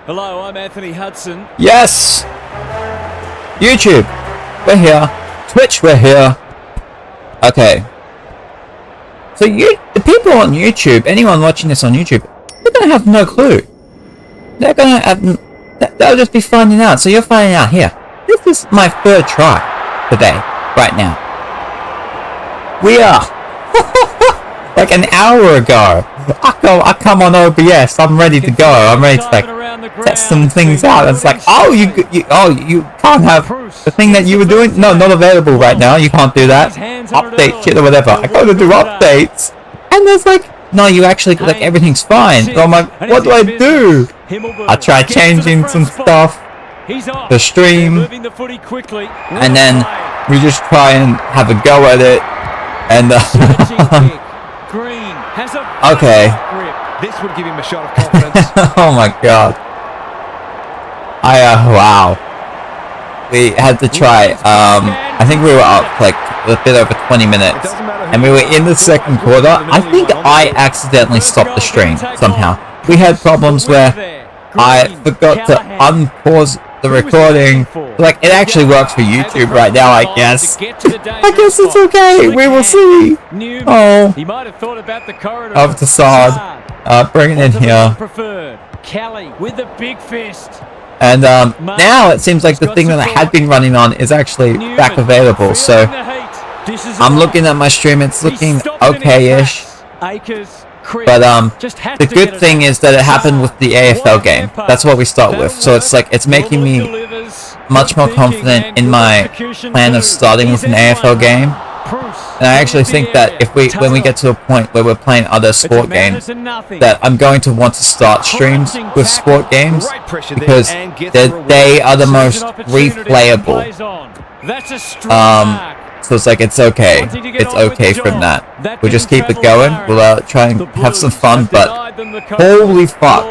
Hello, I'm Anthony Hudson. Yes! YouTube, we're here. Twitch, we're here. Okay. So the people on YouTube, anyone watching this on YouTube, they're gonna have no clue. They're gonna have, they'll just be finding out. So you're finding out here. This is my third try today, right now. We are like an hour ago. I come on OBS. I'm ready to go. I'm ready to test some things out. It's like, oh, you can't have the thing that you were doing. No, not available right now. You can't do that. Update shit or whatever. I go to do updates, and there's like, no, you actually like everything's fine. So I'm like, what do I do? I try changing some stuff, the stream, and then we just try and have a go at it. And okay. This would give him a shot of confidence. Oh my god. Wow. We had to try. I think we were up like a bit over 20 minutes, and we were in the second quarter. I think I accidentally stopped the stream somehow. We had problems where I forgot to unpause the recording. Like, it actually works for YouTube right now, I guess. I guess it's okay. We will see. Oh. Over to Sard. Bring it in here. And now it seems like the thing that I had been running on is actually back available. So I'm looking at my stream. It's looking okay-ish. But the good thing is that it happened with the AFL game. That's what we start with. So it's like, it's making me much more confident in my plan of starting with an AFL game. And I actually think that when we get to a point where we're playing other sport games, that I'm going to want to start streams with sport games, because they are the most replayable. So it's like, it's okay. It's okay from that. We'll just keep it going. We'll try and have some fun, but holy fuck.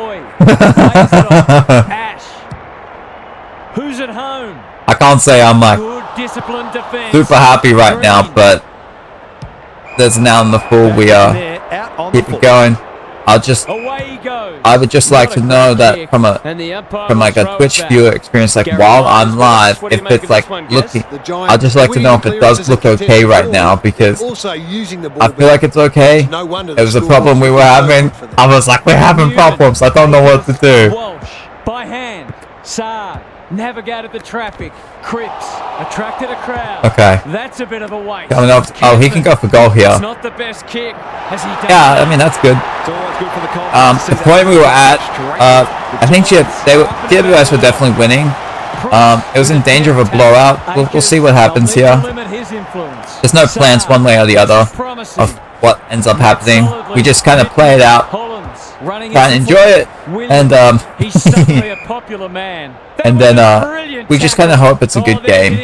Who's at home? I can't say I'm like super happy right now, but there's now in the full. We keep it going. I would just like to know that from like a Twitch viewer experience, like while I'm live, if it's like looking, I'd just like to know if it does look okay right now, because I feel like it's okay. It was a problem we were having. I was like, we're having problems. I don't know what to do. By hand, Sard navigated the traffic. Cripps attracted a crowd. Okay. That's a bit of a waste. Coming up. Oh, he can go for goal here. It's not the best kick. Yeah, I mean, that's good. The point we were at, I think GWS were definitely winning. It was in danger of a blowout. We'll see what happens here. There's no plans one way or the other of what ends up happening. We just kind of play it out, try and enjoy it, and and then we just kind of hope it's a good game.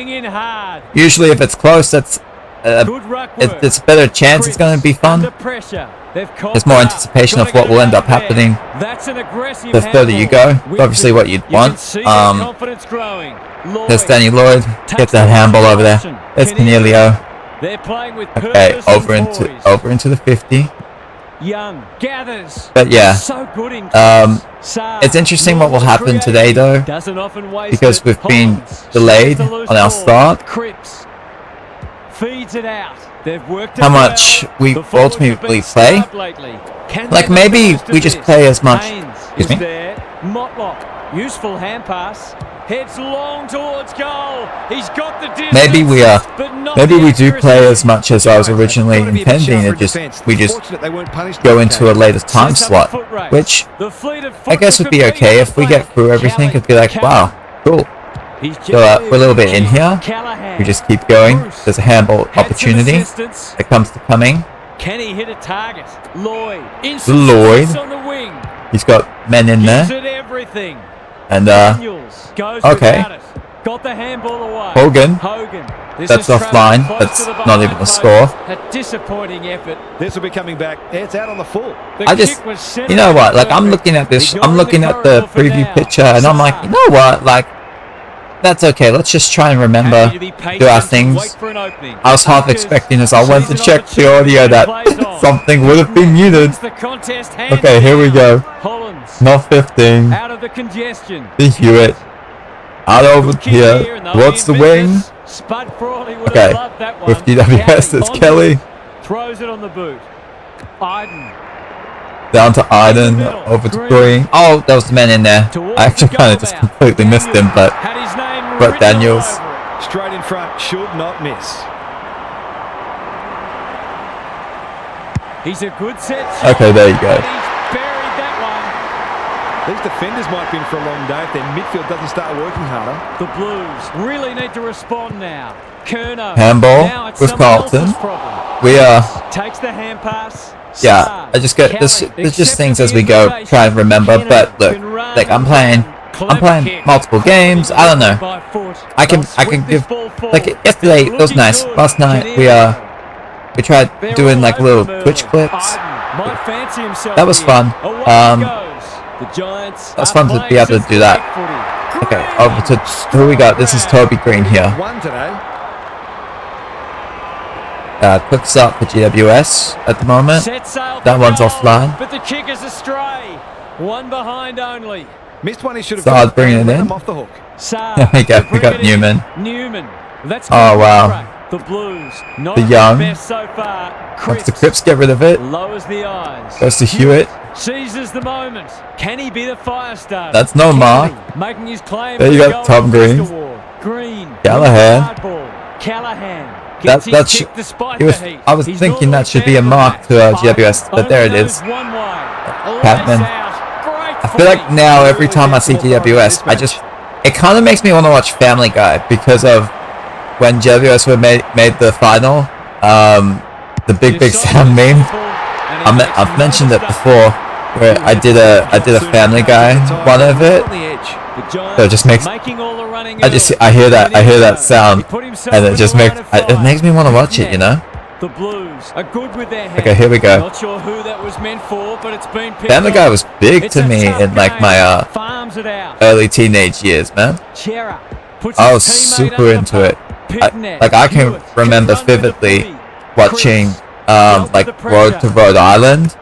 Usually if it's close, it's a better chance it's going to be fun. There's more anticipation of what will end up happening the further you go. Obviously what you'd want. There's Danny Lloyd. Gets that handball over there. There's Cornelio. Okay, over into the 50. But yeah, it's interesting what will happen today though, because we've been delayed on our start. How much we ultimately play. Like, maybe we just play as much. Excuse me. Useful hand pass. Heads long towards goal. He's got the distance. Maybe we do play as much as I was originally intending. We just go into a later time slot, which I guess would be okay if we get through everything. It'd be like, wow, cool. So we're a little bit in here. We just keep going. There's a handball opportunity that comes to coming. Can he hit a target? Lloyd. He's got men in there. And okay. Got the handball away. Hogan. That's offline. That's not even a score. A disappointing effort. This will be coming back. It's out on the full. You know what? Like, I'm looking at this. I'm looking at the preview picture, and I'm like, you know what? Like, that's okay. Let's just try and remember, do our things. I was half expecting, as I went to check the audio, that something would have been muted. Okay, here we go. Not 15. Out of the congestion. The Hewitt. Out over here. What's the wing? Spud Frawley would Okay. have loved that one. With GWS, it's Kelly. Throws it on the boot. Iden. Down to Iden. Over to Green. Oh, there was the man in there. I actually kind of just completely missed him, but Had his name Brett written Daniels. all over it. Straight in front, should not miss. He's a good set shot. okay, there you go. And he's buried that These defenders might be in for a long day if their midfield doesn't start working harder. one. The Blues really need to respond now. Kerno. Handball Now it's with someone Carlton. else's problem. We are. Takes the hand pass. Yeah, I just get this. There's just things as we go, try and remember. But look, like I'm playing multiple games. I don't know. I can give like yesterday. It was nice. Last night we tried doing like little Twitch clips. That was fun. That was fun to be able to do that. Okay, over to who we got. This is Toby Green here. One today. Quick start for GWS at the moment. That one's offline. But the kick is astray. One behind only. Missed one he should have Start bringing it let in. him off the hook. There we go. We got Newman. That's Oh wow. the Blues. Not The young. best so far. Once the Crips get rid of it, Lowers the eyes. goes to Hewitt. Seizes the moment. Can he be the fire starter? That's no mark. Making his claim. There you for the go, Tom Golden Green. Fist Award. Green. Callahan. Hardball. Callahan. That Gets his kick should. despite It was. the heat. I was He's thinking not that should be a fan mark of to that. GWS, but there it Only is. goes one way. Catman. Lace out. Great I feel like footy. now every time I see GWS, it kind of makes me want to watch Family Guy because of when GWS made the final. The big Sam meme. I've mentioned it before, where I did a Family Guy one of it. So it just makes I hear that sound, and it just makes me want to watch it, you know. The Blues are good with their hands. Okay, here we go. Not sure who that was meant for, but it's been picked Family Guy up. was big It's to a me tough in like game. my Farms it out. early teenage years, man. Chera puts I his was teammate super under the into it. pump. Pitnet. Like I can Hewitt remember gets under the vividly footy. watching Dealt like with the Road pressure. to Rhode Island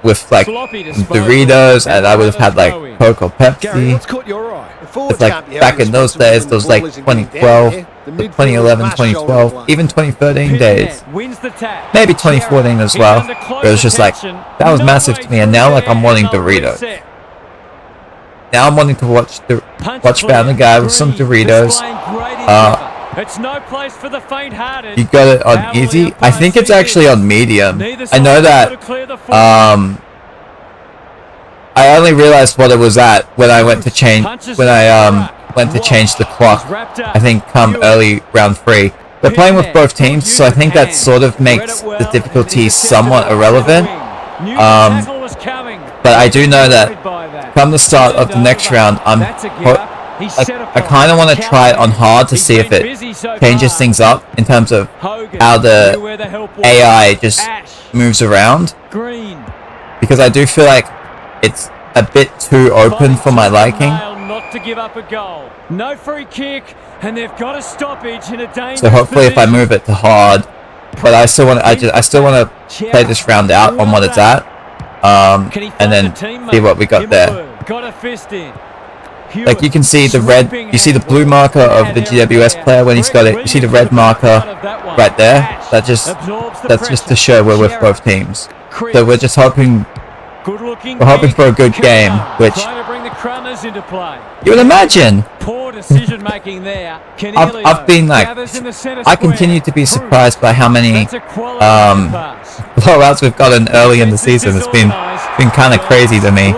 with like Sloppy disposal. Doritos, and I would have had like Going. Coke or Gary, Pepsi. what's caught your eye? It's like back in those days, those like 2012, the 2011, 2012, even 2013 days. Pitnet wins the tap. Maybe 2014 as well. He's under close But it was just like, attention. that was No massive way to me, and now through like I'm there, wanting and they'll Doritos. reset. Now I'm wanting to watch Punch Family clear. Guy with some Green Doritos. displaying great endeavour. It's no place for the faint-hearted. You got it on How will easy. the I think it's umpire see actually this? on medium. Neither I side know is able that. to clear the footy. I only realized what it was at when I went to change the clock. I think come early round 3. We're playing with both teams, so I think that sort of makes the difficulty somewhat irrelevant. But I do know that come the start of the next round, I kind of want to try it on hard to see if it changes things up in terms of how the AI just moves around. Because I do feel like it's a bit too open for my liking. Not to give up a goal. No free kick, and they've got a stoppage in a dangerous So hopefully if I position. move it to hard, but I still want to play this round out on what it's at, and then see what we got there. Got a fist in. Like you can see the red, you see the blue marker of the GWS player when he's got it. You see the red marker right there. That's just to show we're with both teams. So we're just hoping. We're hoping for a good game, which you would imagine. Poor decision making there. I've been like, I continue to be surprised by how many blowouts we've gotten early in the season. It's been kind of crazy to me.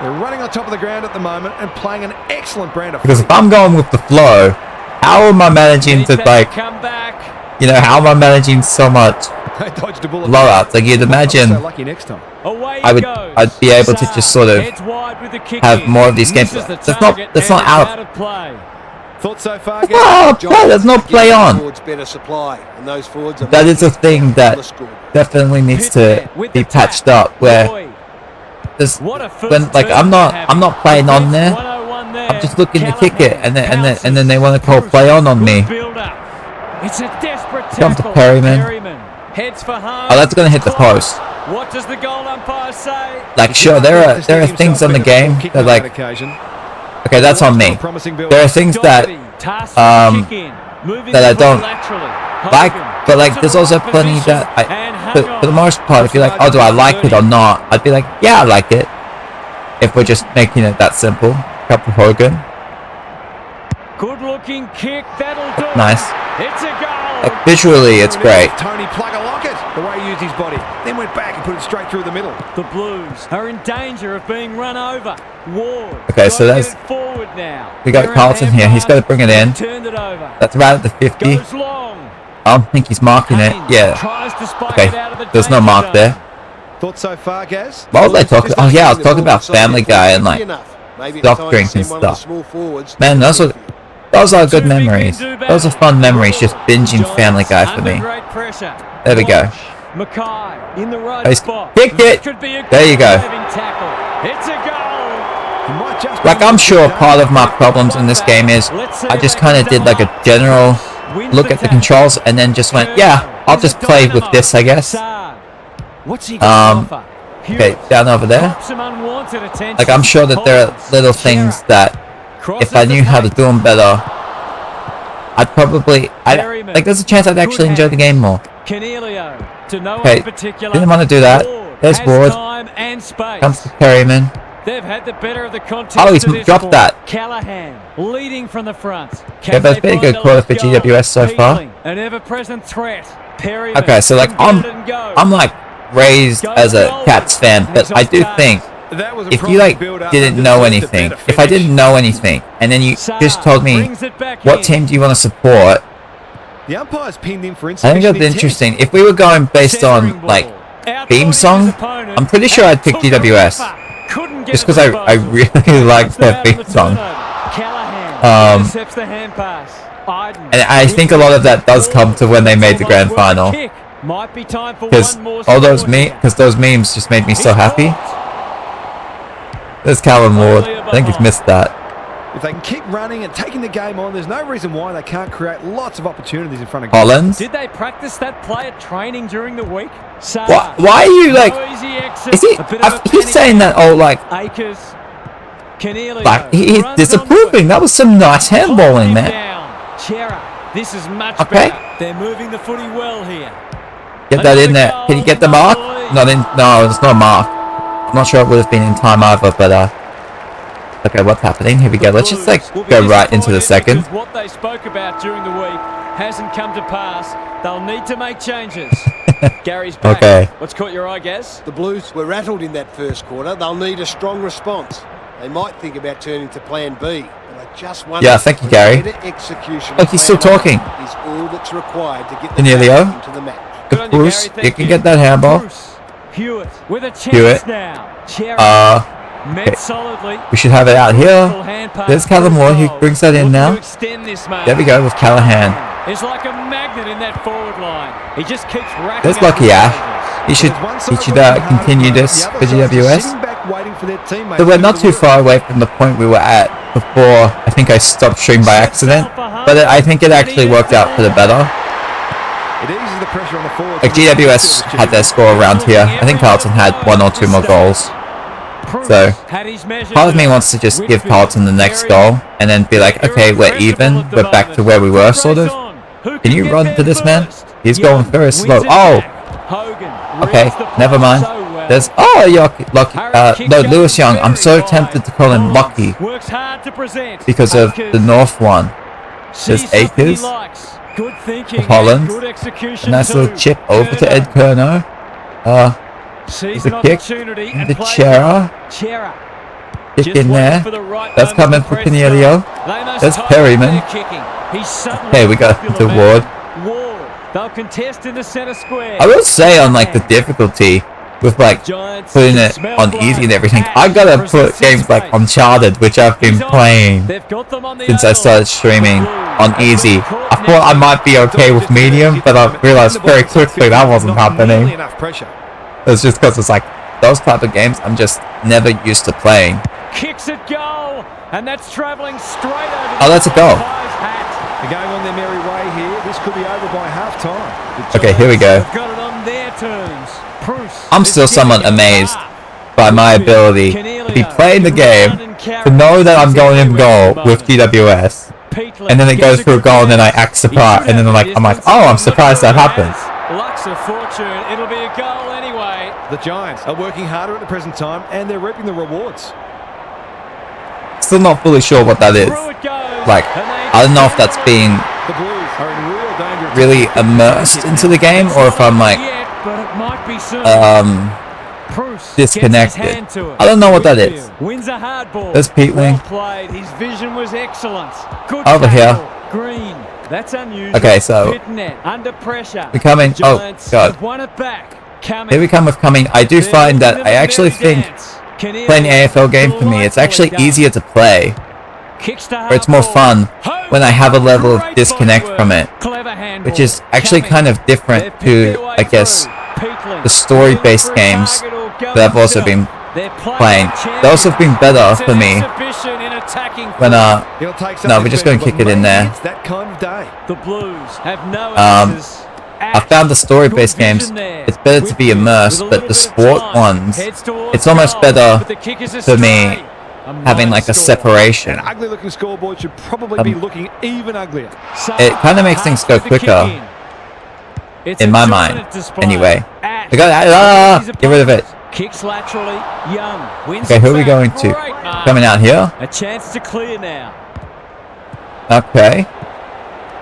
They're running on top of the ground at the moment and playing an excellent brand of Because footy. if I'm going with the flow, how am I managing to like, how am I managing so much They dodged a bullet. blowouts? Like you'd imagine, So lucky next time. I'd be able to just sort of have more of these games. That's not out of play. Thoughts so far? Oh, play, there's no play on. Better supply, and those forwards are That is a thing that definitely needs to be patched up. Where there's when like I'm not playing on there. I'm just looking to kick it, and then they want to call play on me. It's a desperate Jump to tackle. Perryman. Heads for home. Oh, that's gonna hit the post. What does the goal umpire say? Like, sure, there are things on the game that like, okay, that's on me. There are things that that I don't like, but like, there's also plenty that for the most part, if you're like, oh, do I like it or not? I'd be like, yeah, I like it. If we're just making it that simple. Couple Hogan. Good looking kick, that'll do. Nice. It's a goal. Like, visually, it's great. Tony Plug-a-Locket, the way he used his body, then went back and put it straight through the middle. The Blues are in danger of being run over. Ward. Okay, so that's forward now. we got Carlton here. He's got to bring it in. Turned it over. That's right at the 50. Goes long. I don't think he's marking it. Yeah. Tries to spike Okay. it out of the There's no mark there. Thought so far, Gaz? What was I talking? Oh yeah, I was talking about Family Guy and like soft drinks and stuff. Man, those are good memories. Those are fun memories. Just binging Family Guy for me. There we go. Mackay in the right He's spot. kicked it. There you go. It's a goal. Like, I'm sure part of my problems in this game is I just kind of did like a general look at the controls and then just went, yeah, I'll just play with this, I guess. What's he got to offer? Okay, down over there. Like, I'm sure that there are little things that if I knew how to do them better, I'd probably, like, there's a chance I'd actually enjoy the game more. Okay, didn't want to do that. There's Ward. Comes to Perryman. They've had the better of the contest. Oh, he's dropped that. Callahan leading from the front. Yeah, but it's been a good quarter for GWS so far. An ever-present threat. Okay, so like I'm like raised as a Cats fan, but I do think if you like didn't know anything, if I didn't know anything, and then you just told me what team do you want to support, The umpire's pinned him for I think that'd be interesting. If we were going based on like theme song, I'm pretty sure I'd pick GWS. Just because I really like their theme song. And I think a lot of that does come to when they made the grand final. Because those memes just made me so happy. There's Calvin Ward. I think he's missed that. If they can keep running and taking the game on, there's no reason why they can't create lots of opportunities in front of Collins. Did they practice that play at training during the week? Why are you like? Is he? He's saying that like he's disapproving. That was some nice handballing, man. This is much okay. Better. They're moving the footy well here. Get that in there. Can you get the mark? Not in. No, it's not a mark. I'm not sure it would have been in time either, but okay, what's happening? Here we go. Let's just like go right into the second. What they spoke about during the week hasn't come to pass. They'll need to make changes. Gary's back. Okay. What's caught your eye, Gaz? The Blues were rattled in that first quarter. They'll need a strong response. They might think about turning to plan B. But I just wonder. Yeah, thank you, Gary. Execution Look, he's still talking. Is all that's required to get the into the match. Good Bruce, you can get that handball. Hewitt with a chance now. Okay. We should have it out here. There's Callum Ward, who brings that in now. There we go with Callahan. It's like a magnet in that forward line. He just keeps racking. There's Lucky Ash. He should continue this for GWS. So we're not too far away from the point we were at before. I think I stopped stream by accident, but I think it actually worked out for the better. Like GWS had their score around here. I think Carlton had 1 or 2 more goals. So part of me wants to just give Carlton the next goal and then be like, okay, we're even. We're back to where we were, sort of. Can you run to this man? He's going very slow. Oh! Okay, never mind. There's... Oh, Lucky. No, Lewis Young. I'm so tempted to call him Lucky. Because of the North one. There's Akers. Holland. A nice little chip over to Ed Kerno. There's a kick. The Chera. Kick in there. That's coming for Canelio. There's Perryman. Okay, we got the Ward. I will say on like the difficulty with like putting it on easy and everything, I gotta put games like Uncharted, which I've been playing since I started streaming, on easy. I thought I might be okay with medium, but I realized very quickly that wasn't happening. It's just because it's like those type of games I'm just never used to playing. Kicks it goal, and that's traveling straight over. Oh, that's a goal. They're going on their merry way here. This could be over by half time. Okay, here we go. Got it on their terms. I'm still somewhat amazed by my ability to be playing the game, to know that I'm going in goal with GWS, and then it goes through a goal and then I act surprised, and then I'm like, oh, I'm surprised that happened. Luck's a fortune. It'll be a goal anyway. The Giants are working harder at the present time and they're reaping the rewards. Still not fully sure what that is. Like, I don't know if that's being The Blues are in real danger of really taking immersed into the game, or if I'm like But it might be soon. disconnected. I don't know what that is. Wins a hard ball. There's Peatling. Well played. His vision was excellent. Good Over here. tackle. Green. That's unusual. Okay, so Pitnet under pressure. we're coming. Oh Giants god, have won it back. here we come with coming. I do find that I actually think playing the AFL game for me, it's actually easier to play, or it's more fun when I have a level of disconnect from it, which is actually kind of different to, I guess, the story-based games that I've also been playing. They also have been better for me when He'll take no, something we're just going to special, kick it in but maybe there. It's that kind of day. The Blues have no I found the story-based games, it's better to be immersed, but the sport ones, it's almost better for me having like a separation. An ugly-looking scoreboard should probably be looking even uglier. It kind of makes things go quicker, in my mind, anyway. We got get rid of it. Kicks laterally. Young wins. Okay, who are we going to? Coming out here? A chance to clear now. Okay.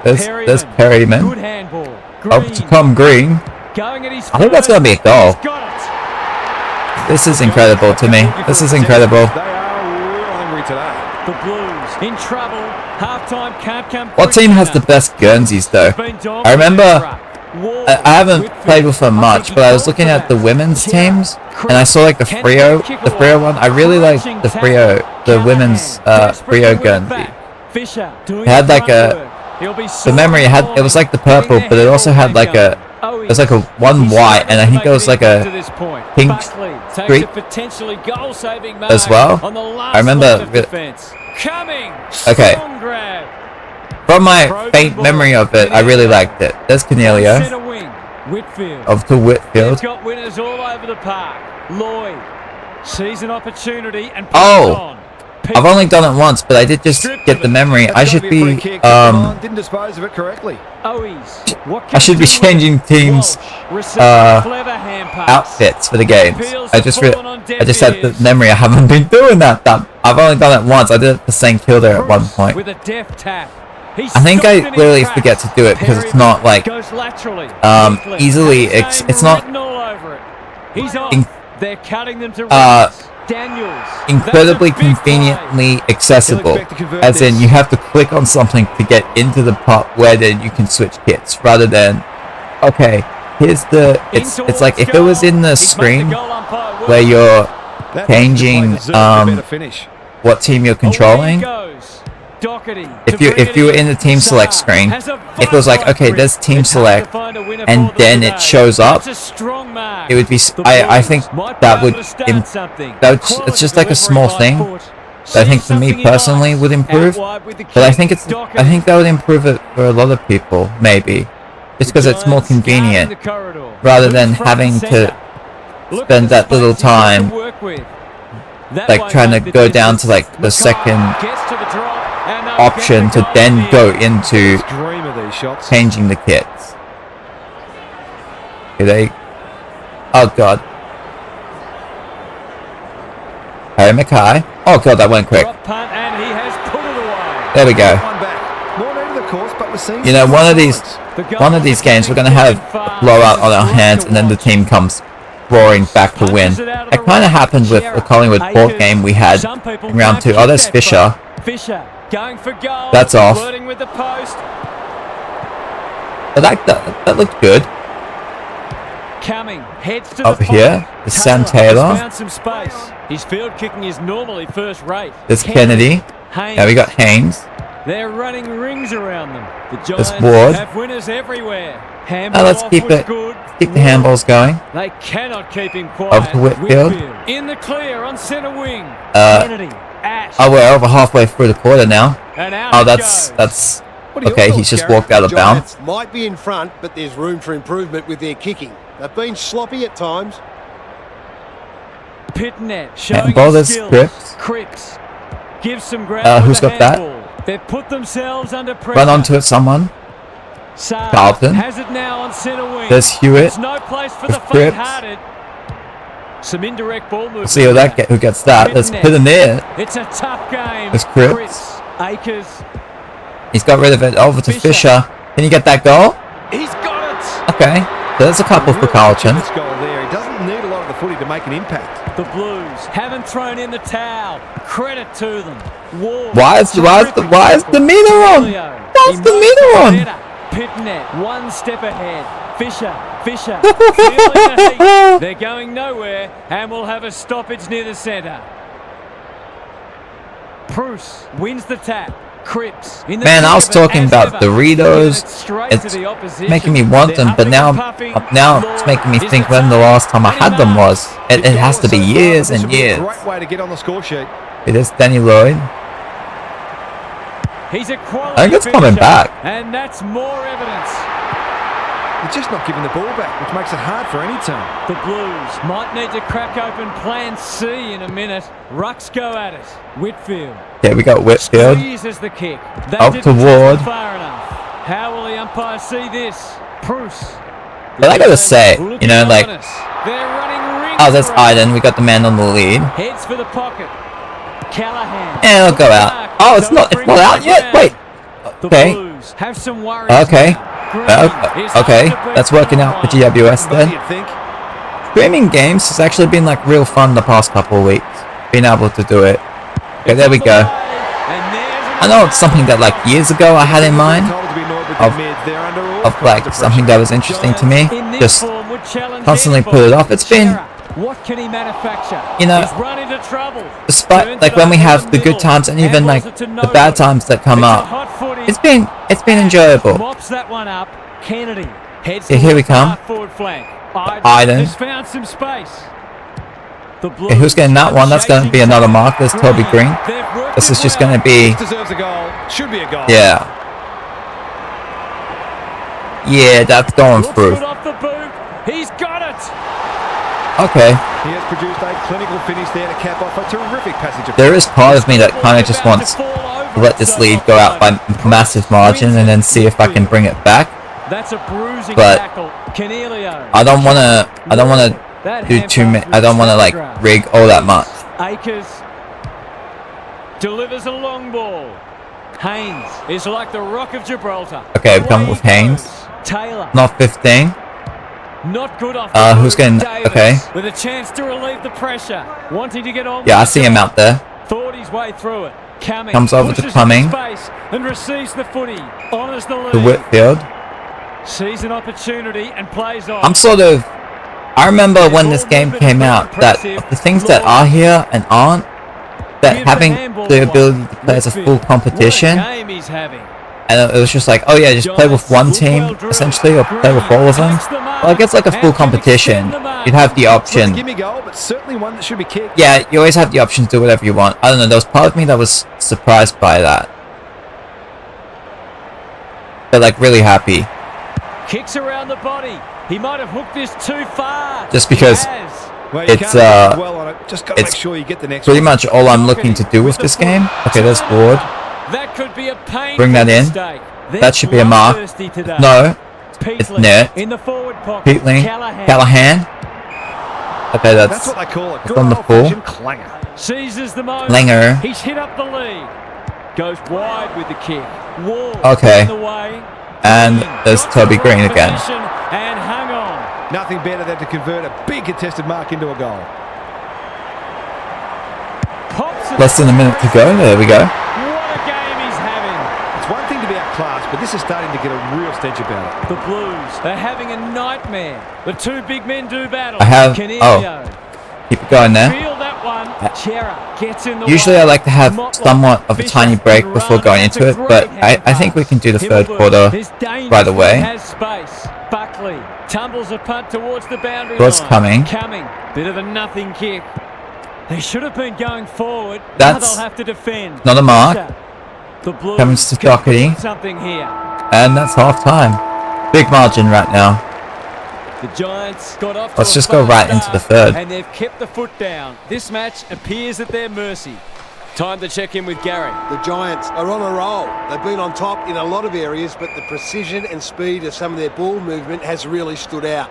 There's Perryman. Good handball. Up to come Green. Going at his I think that's going to be a goal. He's got it. This is incredible to me. This is incredible. They are real angry today. The Blues in trouble. Halftime can't come. What team has the best Guernseys though? I remember, I haven't played with them much, but I was looking at the women's teams, and I saw like the Freo one. I really like the Freo, the women's Freo Guernsey. It had like the memory it was like the purple, but it also had like it was like a one white, and I think it was like a pink streak as well. I remember. Okay. From my faint memory of it, I really liked it. There's Cornelio. Of to Whitfield. He's got winners all over the park. Lloyd sees an opportunity and oh, I've only done it once, but I did just get the memory. I should be didn't dispose of it correctly. I should be changing teams outfits for the games. I just had the memory. I haven't been doing that. I've only done it once. I did it for St Kilda at one point. I think I literally forget to do it because it's not like easily. It's not incredibly conveniently accessible, as in you have to click on something to get into the pot where then you can switch kits, rather than okay, here's the it's like if it was in the screen where you're changing what team you're controlling. If you were in the team select screen, if it was like, okay, there's team select, and then it shows up, it would be. I think that would. It's just like a small thing that I think for me personally would improve. But I think that would improve it for a lot of people, maybe, just because it's more convenient rather than having to spend that little time like trying to go down to like the second option to then go into changing the kits. Okay, oh god. Harry Mackay. Oh god, that went quick. There we go. You know, one of these games we're gonna have a blowout on our hands, and then the team comes roaring back to win. It kind of happened with the Collingwood Port game we had in round 2. Oh, there's Fisher. That's off. But that looked good. Over here, there's Sam Taylor. His field kicking is normally first rate. There's Kennedy. Now we got Haynes. They're running rings around them. The Giants have winners everywhere. Let's keep the handballs going. They cannot keep him quiet. Over to Whitfield. In the clear on centre wing. Kennedy. Oh, we're over halfway through the quarter now. Oh, that's okay. He's just walked out of bounds. Might be in front, but there's room for improvement with their kicking. They've been sloppy at times. Pitnet showing Handball his is skills. Cripps gives some ground. Who's got that? They've put themselves under pressure. Run onto it, someone. Saab Carlton. has it now on centre wing. There's Hewitt. There's no place for With the faint-hearted. Some indirect ball movement. We'll see who gets that. Let's put it there. It's a tough game. There's Cripps. Akers. He's got rid of it over to Fisher. Can you get that goal? He's got it. Okay. So there's a couple for Carlton. This goal there. He doesn't need a lot of the footy to make an impact. The Blues haven't thrown in the towel. Credit to them. Ward, Why is the meter on? Why's the meter on? Pitnet, one step ahead. Fisher, feeling the heat. They're going nowhere, and we'll have a stoppage near the centre. Bruce wins the tap. Cripps. Man, I was talking about Doritos. It's making me want them, but now it's making me think when the last time I had them was. It has to be years and years. Great way to get on the score sheet. It is Danny Lloyd. He's a quality I think it's coming back. And that's more evidence. They're just not giving the ball back, which makes it hard for any team. The Blues might need to crack open plan C in a minute. Rucks go at it. Whitfield. Yeah, we got Whitfield. Squeezes the kick. Up to Ward. Far enough. How will the umpire see this? Bruce. But I gotta say, you know, like, they're running rings oh, that's Iden. We got the man on the lead. Heads for the pocket. Callahan. And it'll go out. Oh, it's not out yet. Wait. Okay. The Blues have some worries. Okay. Now. Okay. That's working out for GWS then. Streaming games has actually been like real fun the past couple of weeks. Being able to do it. Okay, there we go. I know it's something that like years ago I had in mind of like something that was interesting to me. Just constantly put it off. It's been, what can he manufacture? you know, He's run into trouble. despite like when we have the good times and even like the bad times that come up, it's been enjoyable. Mops that one up. Kennedy heads Yeah, here we come. forward flank. Iden. Has found some space. Okay, who's getting that one? That's going to be another mark. There's Toby Green. This is just going to be, Deserves a goal. Should be a goal. yeah. Yeah, that's going through. Off the boot. He's got it. Okay. He has produced a clinical finish there to cap off a terrific passage of There is part of me that kind of just wants to let this lead go out by massive margin and then see if I can bring it back. That's a bruising But tackle. Canelio. I don't want to do too many. I don't want to like rig all that much. Akers delivers a long ball. Haynes is like the Rock of Gibraltar. Okay, we come with Haynes. Taylor. Not 15. Not good off. Who's getting? Okay. With a chance to relieve the pressure. Wanting to get on. Yeah, I see him out there. Thought his way through it. Cumming Comes over to Cumming. And receives the footy. Honors the lead. To Whitfield. Sees an opportunity and plays on. I'm sort of. I remember when this game came out that the things that are here and aren't, that having the ability to play as a full competition, What a game he's having. and it was just like, oh yeah, just play with one team essentially, or play with all of them. Well, I guess like a full competition, you'd have the option. Gimme goal, but certainly one that should be kicked. Yeah, you always have the option to do whatever you want. I don't know. There was part of me that was surprised by that, but like really happy. Kicks around the body. He might have hooked this too far. Just because Well, you it's can't do well on it. Just got to it's make sure you get the next pretty one. much all I'm looking to do with this game. Okay, there's Ward. That could be a painful Bring that in. mistake. That should be a mark. No, it's net. In the forward pocket. Peatling. Callahan. Okay, That's what they call it. Good on the full. old-fashioned clanger. Seizes the moment. Langer. He's hit up the lead. Goes wide with the kick. Ward Okay. in the way. And there's Got Toby the Green right again. position and hung on. Nothing better than to convert a big contested mark into a goal. Pops it. Less than a minute to go. There we go. What a game he's having. It's one thing to be outclassed, but this is starting to get a real stench about it. The Blues, they're having a nightmare. The two big men do battle. I have- Canelio. Keep it going there. Feel that one. Chera gets in the Usually way. I like to have Motley, somewhat of a Fisher, tiny break and before Run. going That's into a it, great but hand I think we can do the pass. third quarter There's danger. right away. Has space. Buckley tumbles a punt towards the boundary What's line. coming? Bit of a nothing kick. They should have been going forward. That's now they'll have to defend. not a mark. The Blues Comes to can Doherty. put something here. And that's half time. Big margin right now. The Giants got off to Let's a just go fast right into the start, third. and they've kept the foot down. This match appears at their mercy. Time to check in with Gary. The Giants are on a roll. They've been on top in a lot of areas, but the precision and speed of some of their ball movement has really stood out.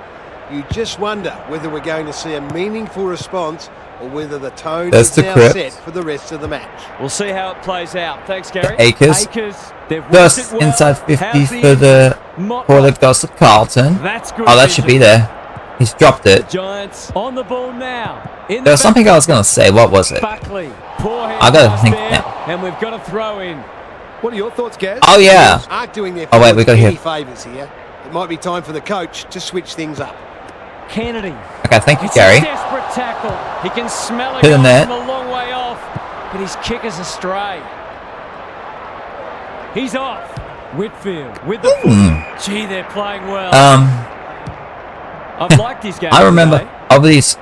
You just wonder whether we're going to see a meaningful response or whether the tone There's is the now Crips. set for the rest of the match. We'll see how it plays out. Thanks, Gary. The Acres. They've worked First it well. inside 50 How's for the Motley? quarter goes to Carlton. That's good. Oh, that should be there. He's dropped it. Giants on the ball now. There was something I was going to say. What was it? Buckley. Poor I gotta pass think there, now. and we've got to throw in. What are your thoughts, Gaz? Oh, yeah. Aren't doing their Oh, wait, we forwards got any here. favours here. It might be time for the coach to switch things up. Kennedy. Okay, thank you, It's Gary. a desperate tackle. He can smell it Hit going the net. from a long way off, but his kick is astray. He's off. Whitfield with the foot. Gee, they're playing well. I've liked his game. I remember today. of these.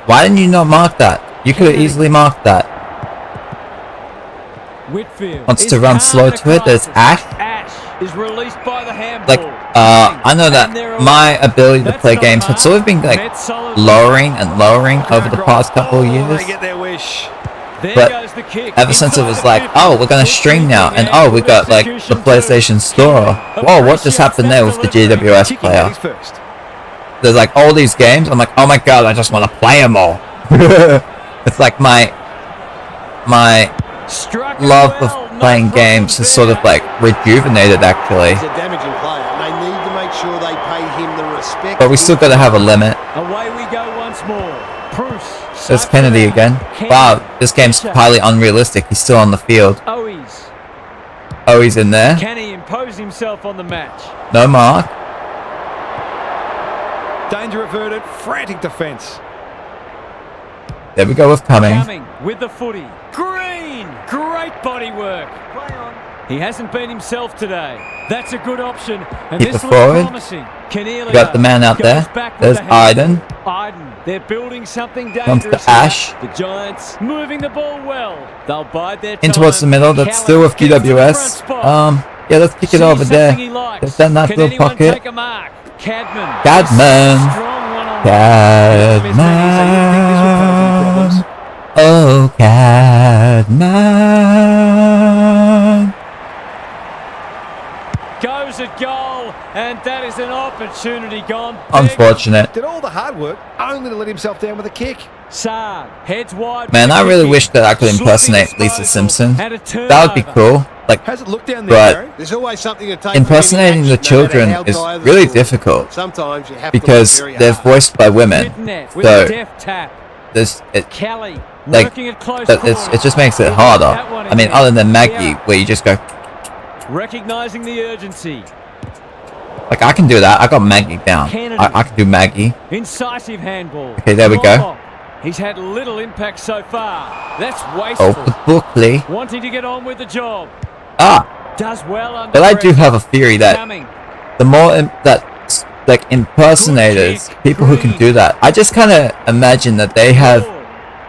Why didn't you not mark that? You could have easily marked that. Whitfield Wants is to run calm slow in a to it. There's crisis. Ash. Ash is released by the handball. Like, I know that my ability to play games has sort of been like lowering and lowering over the past couple of years. They get their wish. There but goes the kick. Ever since it was Inside like, the oh, 50. we're gonna stream now, and oh, we got like the PlayStation Store. Whoa, what just happened there with the GWS Kicking player? is first. There's like all these games. I'm like, oh my god, I just want to play them all. It's like my Struck love well, of no playing problems games has sort of there. like rejuvenated actually. He's a damaging player, and they need to make sure they pay him the respect. But we still got to have a limit. Away we go once more. Bruce. There's Kennedy again. Wow, this game's highly unrealistic. He's still on the field. Owies. Oh, he's in there. Can he impose himself on the match? No mark. Danger averted. Frantic defence. There we go with Cumming. Coming with the footy. Green. Great body work. Play on. He hasn't been himself today. That's a good option. And Keep this it looks forward. promising. Cornelius Got the man out there. goes back with There's the hand. Iden. Iden. They're building something Comes dangerous. to Ash. here. The Giants moving the ball well. They'll bide their time. In towards the middle. That's still with Callan gets to the front GWS. spot. Yeah, let's kick it Sees over there. something he likes. There's that nice Can little anyone pocket. take a mark? Cadman. Cadman. Strong one-on-one. Cadman. Oh, Cadman. Goes at goal, and that is an opportunity gone big. Unfortunate. Did all the hard work only to let himself down with a kick. Saad heads wide. Man, I really Ricky. wish that I could Sloppy impersonate Lisa disposal. Simpson. Had a That would be turnover. cool. Like, How's it look down there, But- Gary? There's always something to take. impersonating from the any action, children no matter is how dire the really score. difficult Sometimes you have because to look very they're hard. voiced by women. Midnet with So a deft tap. there's it, Kelly like working at close it quarters. just makes it That harder. one I mean, again. other than Maggie, Yeah. where you just go Recognizing the urgency. like, I can do that. I got Maggie down. Kennedy. I can do Maggie. Incisive handball. Okay, there we go. Lombok. He's had little impact so far. That's wasteful. Oh, the Buckley. Wanting to get on with the job. Ah, Does well under but I do pressure. have a theory that Coming. the more like impersonators, people who can do that, I just kind of imagine that they have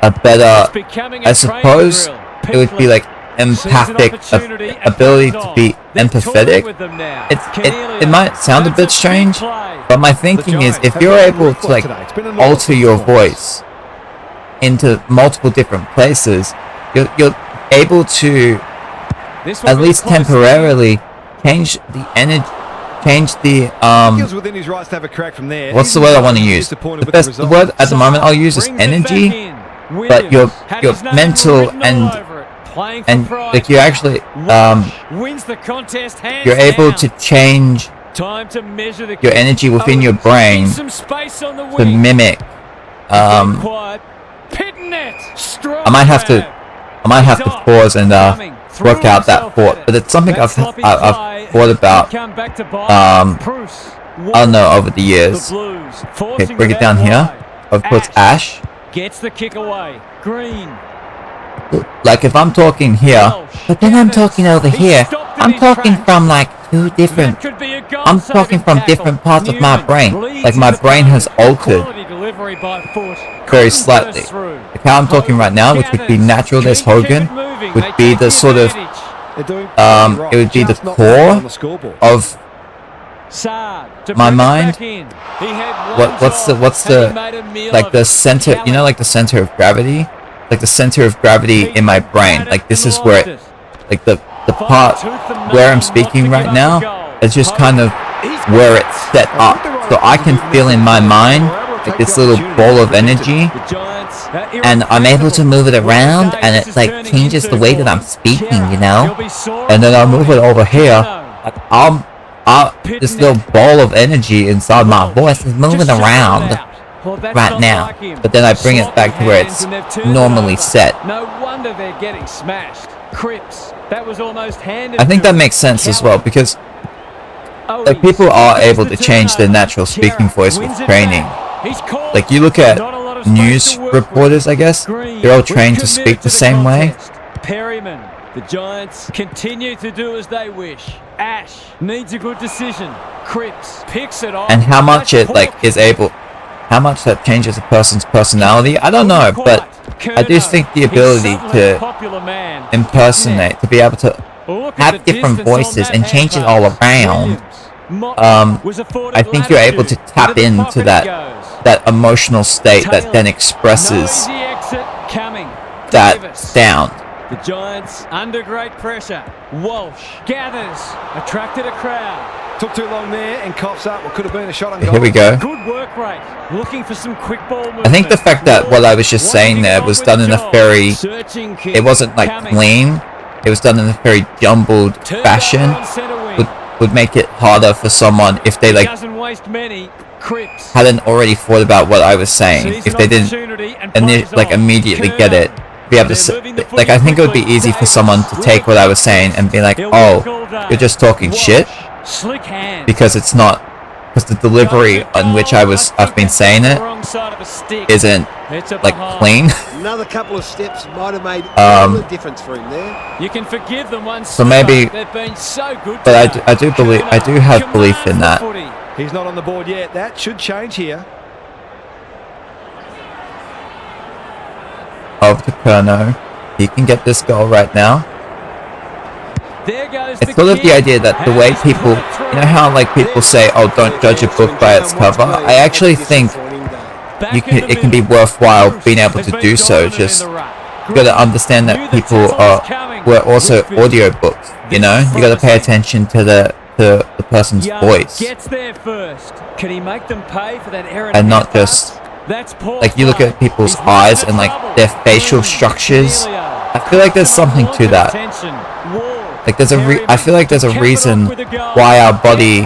a better. It's becoming a I training suppose drill. it would be like Sees an empathic opportunity and ability goes to on. be They're toying empathetic. with them now. It Cornelius. might sound a That's bit big strange, play. but my thinking is if you're able to like alter your voice into multiple different places, you're able to This will at be least close. temporarily change the energy, change the Feels within his rights to have a crack from there. what's the word I want to use? Disappointed The with best the word at the moment I'll use is Brings it back energy, in. but your Williams had his name mental written all and over it. Playing for and pride. like you actually Wins the contest hands you're able down. to change Time to measure the your energy within your brain some space on the to wing. mimic. Quiet. Pitnet. Strong I might have to grab. pause and Coming. work Threw out that himself thought, at but it's something That sloppy I've play thought about. could come back to bite. Bruce. I don't know over the The years. Blues. Okay, Forcing bring them it down out here. wide. Of course, Ash. Gets the kick away. Green. Like if I'm talking here, but then I'm talking over here. I'm talking from like two different. That could be a goal I'm talking saving from tackle. different parts of my Newman brain. leads Like my in the brain has play. altered Quality delivery by foot. very Burst slightly. through. Like how I'm talking right now, which would be natural as Hogan, would be the sort of it would be the core of my mind, what's the like the center, you know, like the center of gravity, like the center of gravity in my brain, like this is where it, like the part where I'm speaking right now is just kind of where it's set up, so I can feel in my mind like this little ball of energy, and I'm able to move it around, and it like changes the way that I'm speaking, you know, and then I'll move it over here, like this little ball of energy inside my voice is moving around right now, but then I bring it back to where it's normally set. No wonder they're getting smashed. Cripps, that was almost handed. I think that makes sense as well, because like people are able to change their natural speaking voice with training. Like you look at news reporters, I guess, they're all trained to speak the same way. Perryman, the Giants continue to do as they wish. Ash needs a good decision. Cripps picks it off. And how much it like is able, how much that changes a person's personality, I don't know, but I do think the ability to impersonate, to be able to have different voices and change it all around, I think you're able to tap into that emotional state that then expresses that sound. The Giants under great pressure. Walsh gathers, attracted a crowd. Took too long there and coughs up what could have been a shot on goal. Here we go. Good work rate. Looking for some quick ball movement. I think the fact that what I was just saying there was done in a very, it wasn't like clean, it was done in a very jumbled fashion, would make it harder for someone if they like hadn't already thought about what I was saying, if they didn't like immediately get it, be able to, like I think it would be easy for someone to take what I was saying and be like, oh, you're just talking shit, because it's not, because the delivery on which I've been saying it isn't like clean. Another couple of steps might have made all the difference for him there. You can forgive them once. So maybe, they've been so good, but I do have belief in that. He's not on the board yet. That should change here. Of the Kerno, he can get this goal right now. It's sort of the idea that the way people, you know how like people say, oh, don't judge a book by its cover. I actually think it can be worthwhile being able to do so. Just you got to understand that people were also audiobooks. You know, you got to pay attention to the person's voice, and not just like you look at people's eyes and like their facial structures. I feel like there's something to that. Like there's I feel like there's a reason why our body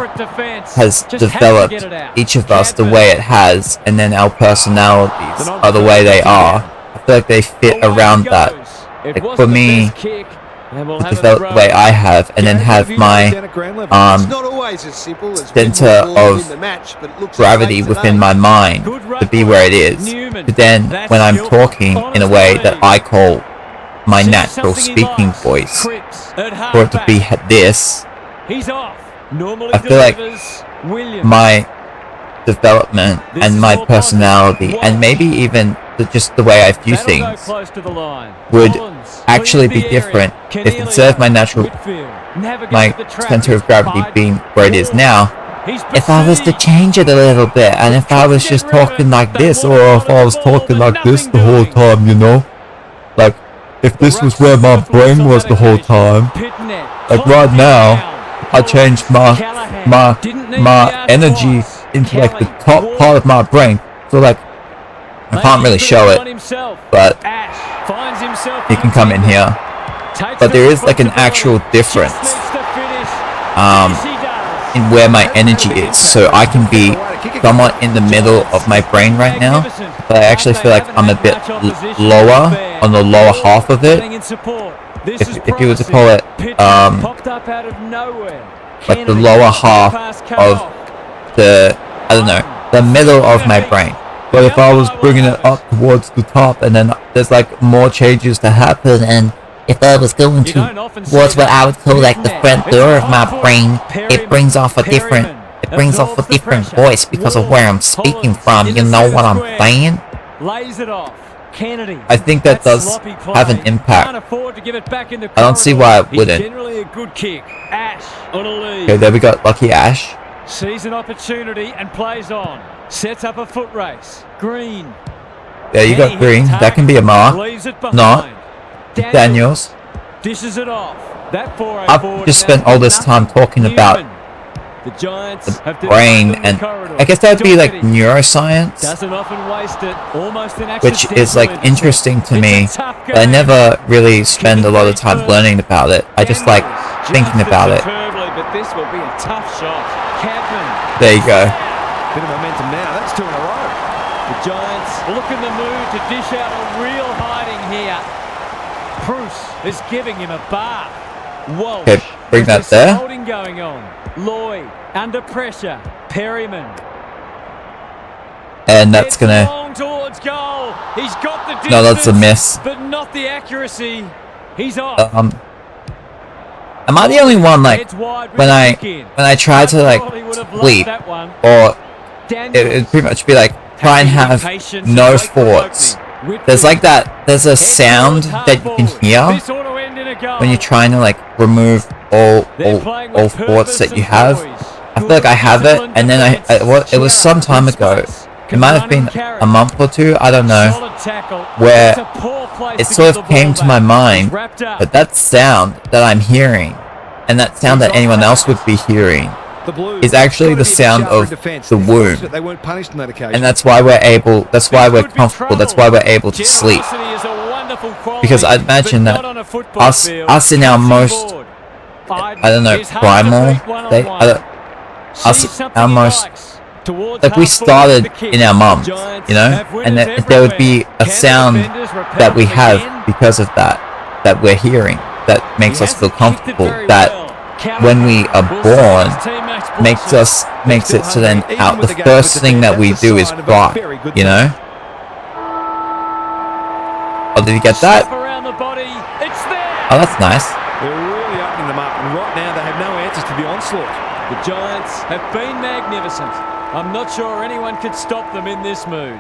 has developed each of us the way it has, and then our personalities are the way they are. I feel like they fit around that. Like for me, to develop the way I have, and then have my center of gravity within my mind to be where it is. But then when I'm talking in a way that I call my natural speaking voice, for it to be this, I feel like my development and my personality, and maybe even just the way I view things, would actually be different if instead of my center of gravity being where it is now, if I was to change it a little bit, and if I was just talking like this, or if I was talking like this the whole time, you know, like if this was where my brain was the whole time, like right now, I changed my energy into like the top part of my brain, so like I can't really show it, but you can come in here. But there is like an actual difference in where my energy is, so I can be somewhat in the middle of my brain right now, but I actually feel like I'm a bit lower on the lower half of it. If you were to call it like the lower half of the, I don't know, the middle of my brain. But if I was bringing it up towards the top, and then there's like more changes to happen, and if I was going towards what I would call like the front door of my brain, it brings off a different voice because of where I'm speaking from. You know what I'm saying? I think that does have an impact. I don't see why it wouldn't. Okay, there we got Lucky Ash. Sees an opportunity and plays on. Sets up a foot race. Green. There you go, Green. That can be a mark. Leaves it behind. Not. Daniels. Dishes it off. That 404 I've just spent all this time talking about the Giants have brain, and I guess that would be like neuroscience, doesn't often waste it, almost an which is like interesting to me, but I never really spend a lot of time learning about it. I just like thinking about it. But this will be a tough shot. Cadman. There you go. Bit of momentum now. That's 2 in a row. The Giants look in the mood to dish out a real hiding here. Bruce is giving him a bath. Walsh. Okay, bring that there. Holding going on. Lloyd under pressure. Perryman. And that's gonna. Long towards goal. He's got the distance, No, that's a miss. but not the accuracy. He's off. Am I the only one, like, when I try to like sleep, or it'd pretty much be like try and have no thoughts? There's like that. There's a sound that you can hear when you're trying to like remove all thoughts that you have. I feel like I have it, and then it was some time ago. It might have been a month or two, I don't know, where it sort of came to my mind, but that sound that I'm hearing, and that sound that anyone else would be hearing, is actually the sound of the womb. And that's why we're comfortable, that's why we're able to sleep. Because I imagine that us in our most, I don't know, primal state, our most, like we started in our mums, you know, and that there would be a sound that we have because of that we're hearing, that makes us feel comfortable, that when we are born makes it so then the first thing that we do is cry, you know. Oh, did you get that? Oh, that's nice. They're really opening them up, and right now they have no answers to the onslaught. The Giants have been magnificent. I'm not sure anyone could stop them in this mood.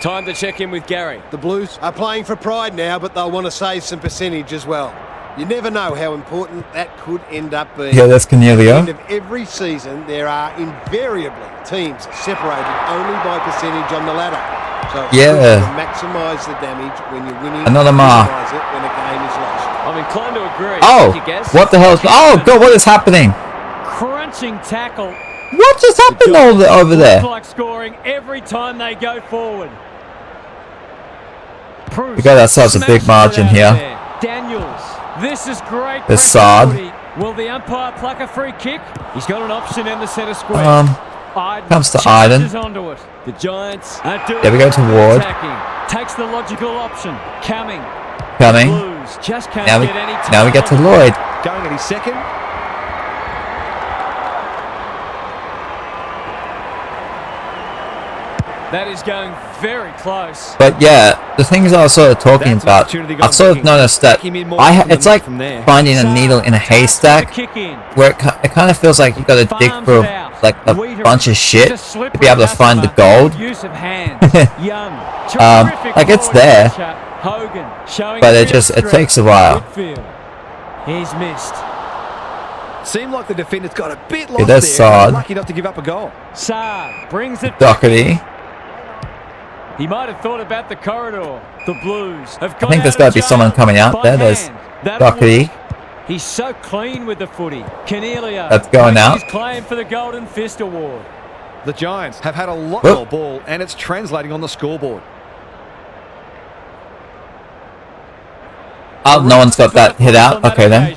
Time to check in with Gary. The Blues are playing for pride now, but they'll want to save some percentage as well. You never know how important that could end up being. Yeah, that's Cornelio. At the end of every season, there are invariably teams separated only by percentage on the ladder. So it's good to maximise the damage when you're winning. Another mark. It when a game is lost. I'm inclined to agree. Oh, what the hell? Oh, God, what is happening? Crunching tackle. What just happened over there? Like scoring every time they go forward. We got ourselves a big margin here. Daniels, this is great. There's Saad. Will the umpire pluck a free kick? He's got an option in the centre square. Comes to Iden. The Giants there we go to Ward. Takes the logical option. Coming. Blues just can't get any time. Now we get to Lloyd. Going at his second. That is going very close. But yeah, the things I was sort of talking about, I've sort of noticed that it's like finding a needle in a haystack, where it kind of feels like you got to dig through like a bunch of shit to be able to find the gold. Like it's there, but it takes a while. He's missed. Seemed like the defender's got a bit lost there's there. Saad. Lucky not to give up a goal. Saad brings it. Doherty. He might have thought about the corridor. The Blues have gone. I think there's got to be someone coming out there. There's Doherty. He's so clean with the footy. Cornelio. That's going out. He's claim for the Golden Fist Award. The Giants have had a lot more ball, and it's translating on the scoreboard. Oh, no one's got that hit out. Okay then.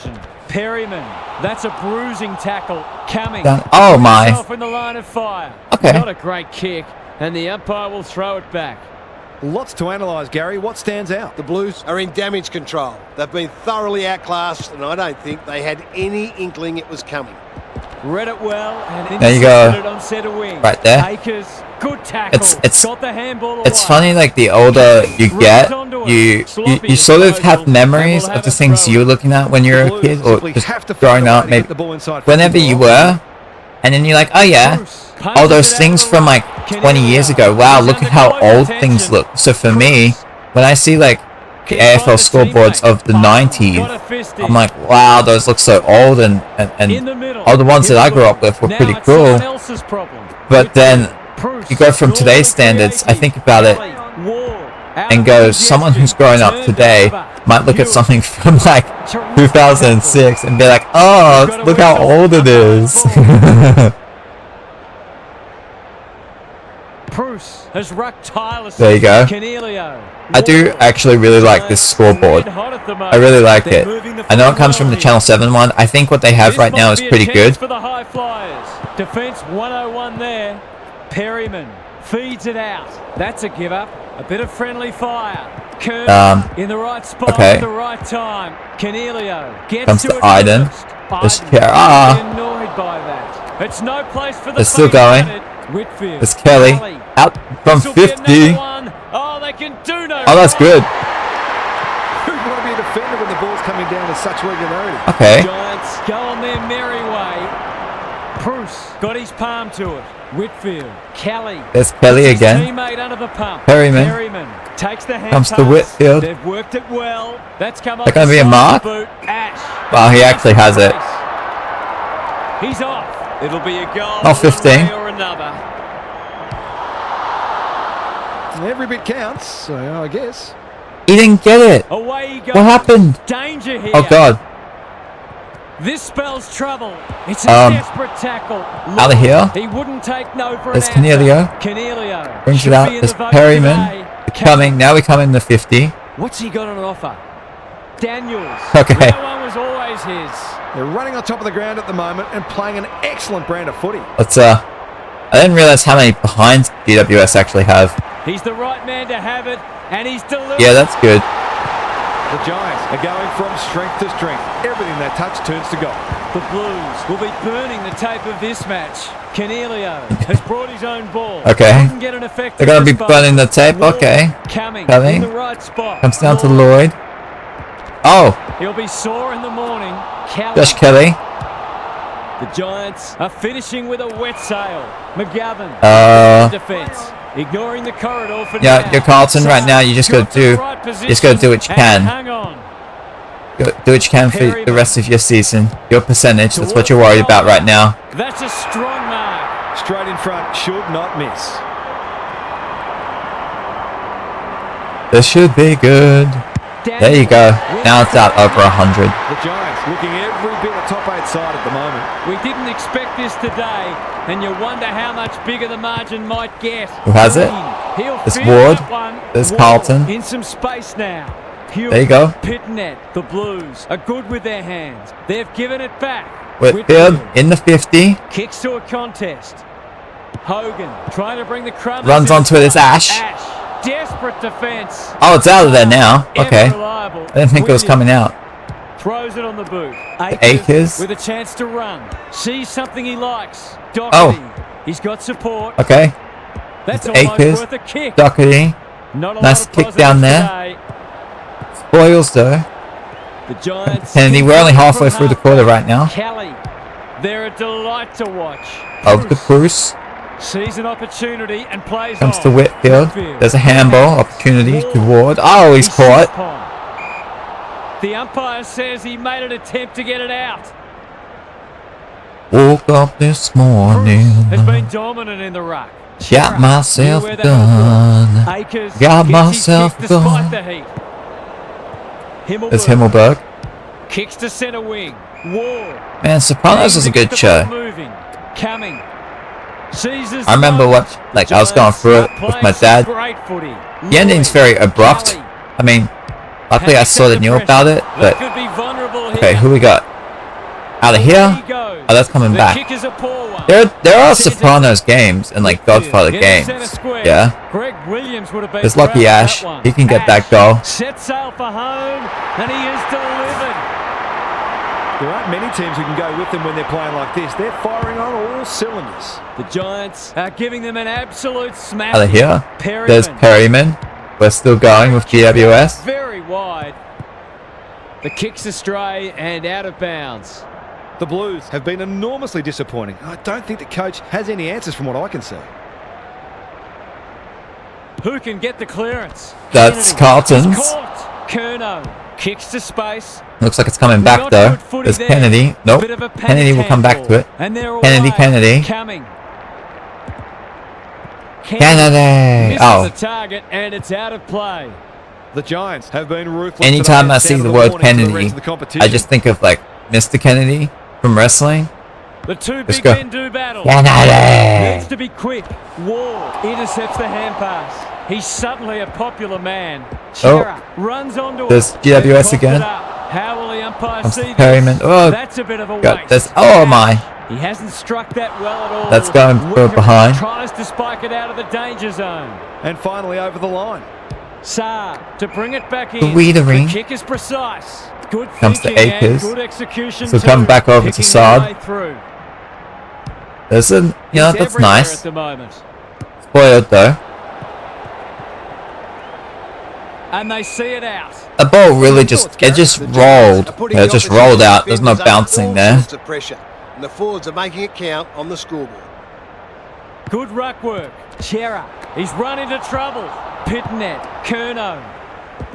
Perryman. That's a bruising tackle. Coming. Oh my. In the line of fire. Okay. Not a great kick, and the umpire will throw it back. Lots to analyse, Gary. What stands out? The Blues are in damage control. They've been thoroughly outclassed, and I don't think they had any inkling it was coming. Read it well, and there you go. it on centre wing. Right there. Akers, good tackle. Got the handball it's funny, like the older you get, you sort of have memories of the things you were looking at when you were a kid, or just growing up, maybe whenever you were, and then you're like, oh yeah, all those things from like 20 years ago. Wow, look at how old things look. So for me, when I see like the AFL scoreboards of the 90s. I'm like, wow, those look so old, and all the ones that I grew up with were pretty cool. But then you go from today's standards, I think about it and go, someone who's growing up today might look at something from like 2006 and be like, oh, look how old it is. There you go. I do actually really like this scoreboard. I really like it. I know it comes from the Channel 7 one. I think what they have right now is pretty good. Defense 101 there. Perryman feeds it out. That's a give up. A bit of friendly fire. Kern in the right spot at the right time. Canelio gets comes to to Iden. Annoyed by that. It's no place for the. It's still going. Whitfield. It's Kelly out from 50. Oh, they can do no. Oh, that's good. Who'd want to be a defender when the ball's coming down with such regularity? Okay. Giants go on their merry way. Bruce got his palm to it. Whitfield, Kelly. There's Kelly again. Teammate under the pump. Perryman takes the hand comes pass. to Whitfield. They've worked it well. That's come They're going to be a mark. Wow, he actually has it. He's off. It'll be a goal. Not 15. Or another. Every bit counts, so I guess. He didn't get it. Away he goes. What happened? Danger here. Oh God. This spells trouble. It's a desperate tackle. Out of here. He wouldn't take no for There's an answer. Canelio. Brings it out. There's Perryman. Coming. Now we come in the 50. What's he got on offer? Daniels. Okay. That one was always his. They're running on top of the ground at the moment and playing an excellent brand of footy. Let's I didn't realize how many behinds GWS actually have. He's the right man to have it, and he's delivered. Yeah, that's good. The Giants are going from strength to strength. Everything they touch turns to gold. The Blues will be burning the tape of this match. Canelio has brought his own ball. Okay. Get an They're going to be burning the tape. Okay. Coming. In the right spot. Comes down to Lloyd. Oh. He'll be sore in the morning. Josh Kelly. The Giants are finishing with a wet sail. McGovern. Defense. Ignoring the corridor for now. You're Carlton right now. You just got to do what you can. Hang on. Do what you can for the rest of your season. Your percentage. That's what you're worried about right now. That's a strong mark. Straight in front. Should not miss. This should be good. There you go. Now it's out over 100. The Giants looking every bit a top 8 side at the moment. We didn't expect this today, and you wonder how much bigger the margin might get. Who has it? There's Ward. There's Carlton. In some space now. There you go. Pitnet, the Blues are good with their hands. They've given it back. Whitfield in the 50. Kicks to a contest. Hogan trying to bring the crumbs. Runs onto it. It's Ash. Desperate defense. Oh, it's out of there now. Okay. I didn't think it was coming out. Throws it on the boot. Akers with a chance to run. Sees something he likes. Doherty. He's got support. Okay. That's Akers. worth a kick. Doherty. Nice kick down there. Spoils though. The Giants. Kennedy, we're only halfway through the quarter right now. Kelly. They're a delight to watch. Over to Bruce. Sees an opportunity and plays Comes to Whitfield. There's a handball opportunity to Ward. Oh, he's caught. The umpire says he made an attempt to get it out. Woke up this morning. Has been dominant in the ruck. Got myself done. Got myself done. There's Himmelberg. Kicks to centre wing. Ward. Man, Sopranos is a good show. Coming. I remember I was going through it with my dad. The ending's very abrupt. I mean, luckily I sort of knew about it, but okay, who we got? Out of here? Oh, that's coming back. There are Sopranos games and like Godfather games. Yeah. There's Lucky Ash. He can get that goal. Set sail for home, and he is delivered. There aren't many teams who can go with them when they're playing like this. They're firing on all cylinders. The Giants are giving them an absolute smash. Out of here. There's Perryman. We're still going with GWS. Very wide. The kick's astray and out of bounds. The Blues have been enormously disappointing. I don't think the coach has any answers from what I can see. Who can get the clearance? That's Carlton's. Curnow kicks to space. Looks like it's coming back though. There's Kennedy. Nope. Kennedy will come back to it. Kennedy. Coming. Kennedy. Oh. The target and it's out of play. The Giants have been ruthless. Anytime I see the word Kennedy, I just think of like Mr. Kennedy from wrestling. The two big men do battle. Kennedy. Needs to be quick. Ward intercepts the hand pass. He's suddenly a popular man. Chera runs onto it. There's GWS again. How will the umpire Comes see Perryman. this? Oh, that's a bit of a waste. Oh my. He hasn't struck that well at all. That's going for behind. Tries to spike it out of the danger zone. And finally over the line. Saar to bring it back in. The kick is precise. Good comes to Akers. Good execution. So come back over to Saad. There's a, that's nice. At the moment. Spoiled though. And they see it out. The ball really just rolled. It just rolled out. There's no bouncing there. And the forwards are making it count on the scoreboard. Good ruck work. Chera. He's run into trouble. Pitnet. Curnow.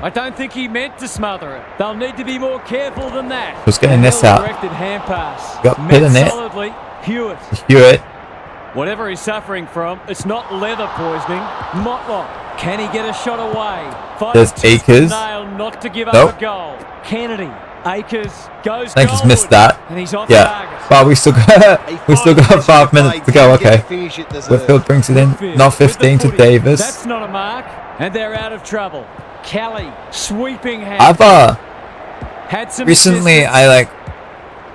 I don't think he meant to smother it. They'll need to be more careful than that. Who's getting this out? Directed hand pass. Got Pitnet. Solidly. Hewitt. Whatever he's suffering from, it's not leather poisoning. Motlop. Can he get a shot away? There's Akers. Not to give up a goal. Kennedy. Akers goes. I think he's missed that. And he's off target. But we still got 5 minutes to go. Okay. Whitfield brings it in. Not 15 to Davis. That's not a mark. And they're out of trouble. Kelly sweeping hand. I've had some recently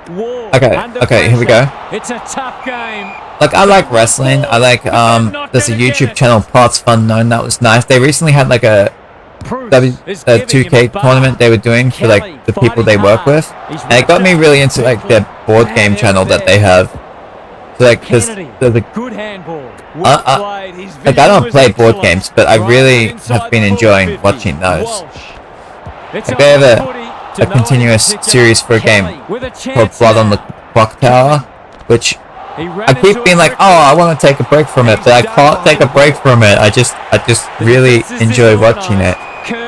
Ward okay, here we go. It's a tough game. Like I like wrestling. I like there's a YouTube channel, Parts Fun Known, that was nice. They recently had like a 2K tournament they were doing for like the people they work with, and it got me really into like their board game channel that they have. So like there's a good handball. Like I don't play board games, but I really have been enjoying watching those. Like they have a continuous series for a game called Blood on the Clock Tower, which I keep being like, oh, I want to take a break from it, but I can't take a break from it. I just really enjoy watching it.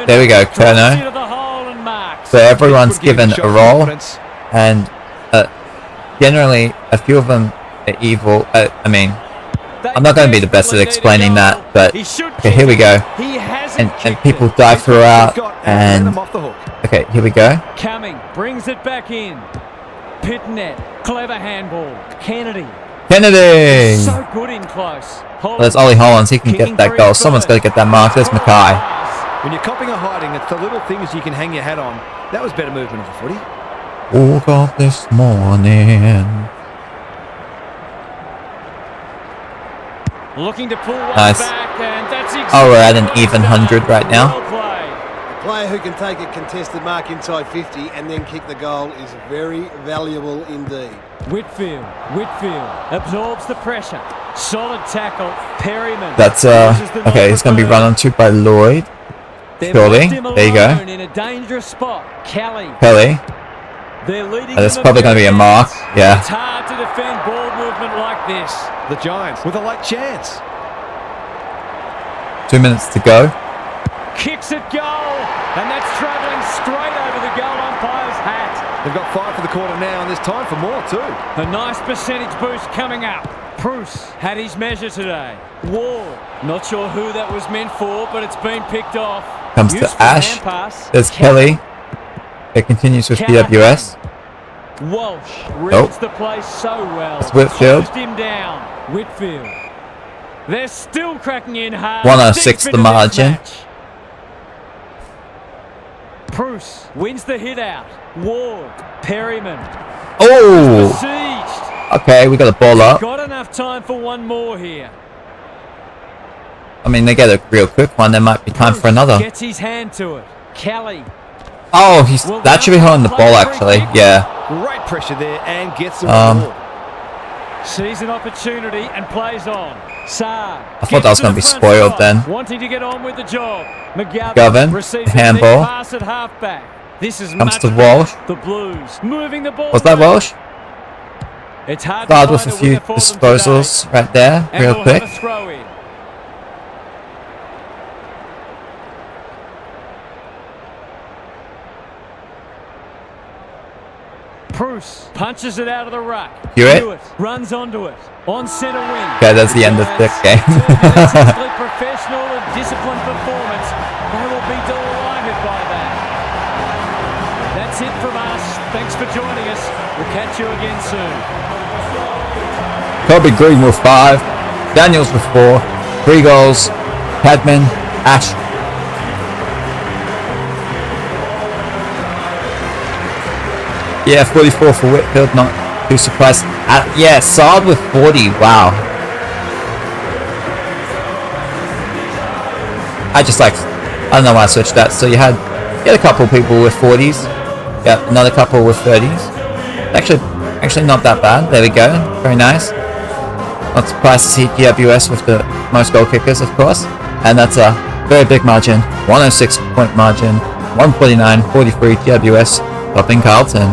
There we go, Curnow. So everyone's given a role, and generally a few of them are evil. I mean, I'm not going to be the best at explaining that, but okay, here we go. And people die throughout, and okay, here we go. Coming, brings it back in. Pitnet, clever handball. Kennedy. So good in close. Well, there's Ollie Hollins. He can get that goal. Someone's got to get that mark. There's Mackay. When you're copping or hiding, it's the little things you can hang your hat on. That was better movement of the footy. Woke up this morning. Looking to pull one nice. Back, and that's we're at an even 100 right now. A player who can take a contested mark inside 50 and then kick the goal is very valuable indeed. Whitfield absorbs the pressure. Solid tackle. Perryman. That's okay. He's going to be run onto by Lloyd. Surely. There you go. In a dangerous spot. Kelly. That's probably going to be a mark. Yeah. It's hard to defend ball movement like this. The Giants with a late chance. 2 minutes to go. Kicks it goal, and that's travelling straight over the goal umpire's hat. They've got 5 for the quarter now, and there's time for more too. A nice percentage boost coming up. Bruce had his measure today. Ward, not sure who that was meant for, but it's been picked off. Comes to Ash. There's Kelly. It continues with GWS. Walsh reads the place so well. It's Whitfield. Closed him down. Whitfield. They're still cracking in hard. 106 the margin. Bruce wins the hit out. Ward. Perryman. Oh! Besieged. Okay, we got a ball up. Got enough time for one more here. I mean, they get a real quick one. There might be time for another. Gets his hand to it. Kelly. Oh, that should be holding the ball actually. Yeah. Great pressure there and gets the reward. Sees an opportunity and plays on. Saar. I thought that was going to be spoiled then. Wanting to get on with the job. McGovern receives handball. Pass at halfback. This is comes to Walsh. The Blues moving the ball. Was that Walsh? It's hard Start with a few disposals right there, real quick. Bruce punches it out of the ruck. Hewitt runs onto it. On centre wing. Okay, that's the end of the game. Absolutely professional and disciplined performance. They will be delighted by that. That's it from us. Thanks for joining us. We'll catch you again soon. Kobe Green with 5. Daniels with 4. 3 goals. Cadman, Ash. Yeah, 44 for Whitfield, not too surprised. Yeah, Saad with 40, wow. I don't know why I switched that. So you had a couple people with 40s. Yeah, another couple with 30s. Actually not that bad. There we go. Very nice. Not surprised to see GWS with the most goal kickers, of course. And that's a very big margin. 106 point margin. 149-43 GWS topping Carlton.